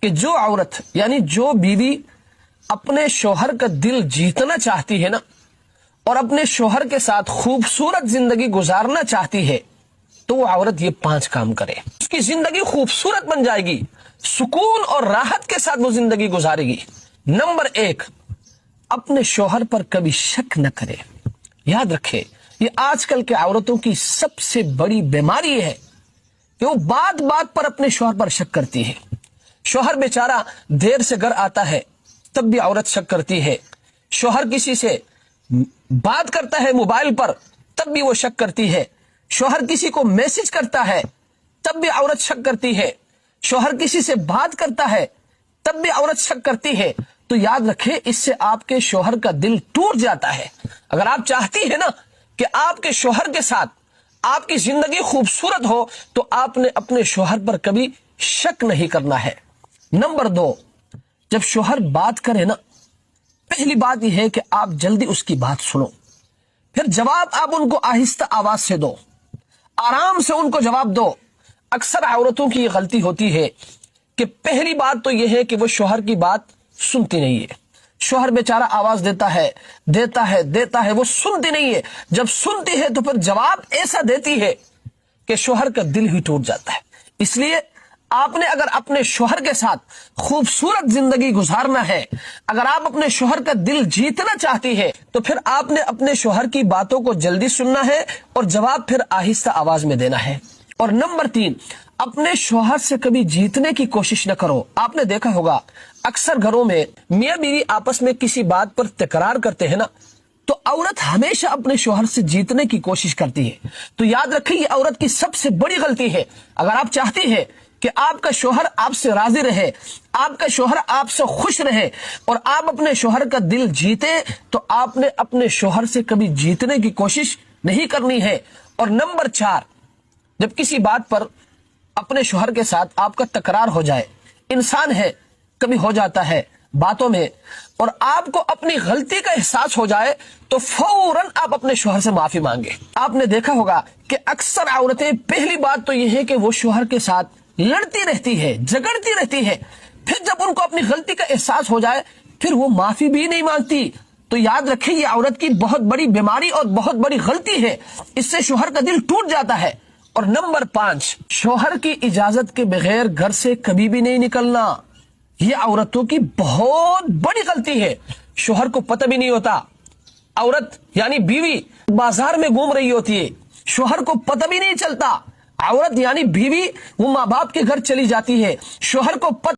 کہ جو عورت یعنی جو بیوی اپنے شوہر کا دل جیتنا چاہتی ہے نا اور اپنے شوہر کے ساتھ خوبصورت زندگی گزارنا چاہتی ہے تو وہ عورت یہ 5 کام کرے، اس کی زندگی خوبصورت بن جائے گی، سکون اور راحت کے ساتھ وہ زندگی گزارے گی۔ نمبر 1، اپنے شوہر پر کبھی شک نہ کرے۔ یاد رکھے یہ آج کل کے عورتوں کی سب سے بڑی بیماری ہے کہ وہ بات بات پر اپنے شوہر پر شک کرتی ہے۔ شوہر بیچارہ دیر سے گھر آتا ہے تب بھی عورت شک کرتی ہے، شوہر کسی سے بات کرتا ہے موبائل پر تب بھی وہ شک کرتی ہے، شوہر کسی کو میسج کرتا ہے تب بھی عورت شک کرتی ہے، شوہر کسی سے بات کرتا ہے تب بھی عورت شک کرتی ہے۔ تو یاد رکھے اس سے آپ کے شوہر کا دل ٹوٹ جاتا ہے۔ اگر آپ چاہتی ہیں نا کہ آپ کے شوہر کے ساتھ آپ کی زندگی خوبصورت ہو تو آپ نے اپنے شوہر پر کبھی شک نہیں کرنا ہے۔ نمبر 2، جب شوہر بات کرے نا پہلی بات یہ ہے کہ آپ جلدی اس کی بات سنو، پھر جواب آپ ان کو آہستہ آواز سے دو، آرام سے ان کو جواب دو۔ اکثر عورتوں کی یہ غلطی ہوتی ہے کہ پہلی بات تو یہ ہے کہ وہ شوہر کی بات سنتی نہیں ہے۔ شوہر بیچارہ آواز دیتا ہے وہ سنتی نہیں ہے، جب سنتی ہے تو پھر جواب ایسا دیتی ہے کہ شوہر کا دل ہی ٹوٹ جاتا ہے۔ اس لیے آپ نے اگر اپنے شوہر کے ساتھ خوبصورت زندگی گزارنا ہے، اگر آپ اپنے شوہر کا دل جیتنا چاہتی ہے تو پھر آپ نے اپنے شوہر کی باتوں کو جلدی سننا ہے اور جواب پھر آہستہ آواز میں دینا ہے۔ اور نمبر 3، اپنے شوہر سے کبھی جیتنے کی کوشش نہ کرو۔ آپ نے دیکھا ہوگا اکثر گھروں میں میاں بیوی آپس میں کسی بات پر تکرار کرتے ہیں نا تو عورت ہمیشہ اپنے شوہر سے جیتنے کی کوشش کرتی ہے۔ تو یاد رکھیں یہ عورت کی سب سے بڑی غلطی ہے۔ اگر آپ چاہتی ہیں کہ آپ کا شوہر آپ سے راضی رہے، آپ کا شوہر آپ سے خوش رہے اور آپ اپنے شوہر کا دل جیتے تو آپ نے اپنے شوہر سے کبھی جیتنے کی کوشش نہیں کرنی ہے۔ اور نمبر 4، جب کسی بات پر اپنے شوہر کے ساتھ آپ کا تکرار ہو جائے، انسان ہے کبھی ہو جاتا ہے باتوں میں، اور آپ کو اپنی غلطی کا احساس ہو جائے تو فوراً آپ اپنے شوہر سے معافی مانگے۔ آپ نے دیکھا ہوگا کہ اکثر عورتیں پہلی بات تو یہ ہے کہ وہ شوہر کے ساتھ لڑتی رہتی ہے، جھگڑتی رہتی ہے، پھر جب ان کو اپنی غلطی کا احساس ہو جائے پھر وہ معافی بھی نہیں مانگتی۔ تو یاد رکھیں یہ عورت کی بہت بڑی بیماری اور بہت بڑی غلطی ہے، اس سے شوہر کا دل ٹوٹ جاتا ہے۔ اور نمبر 5، شوہر کی اجازت کے بغیر گھر سے کبھی بھی نہیں نکلنا۔ یہ عورتوں کی بہت بڑی غلطی ہے، شوہر کو پتہ بھی نہیں ہوتا، عورت یعنی بیوی بازار میں گھوم رہی ہوتی ہے، شوہر کو پتہ بھی نہیں چلتا، عورت یعنی بیوی وہ ماں باپ کے گھر چلی جاتی ہے، شوہر کو پتہ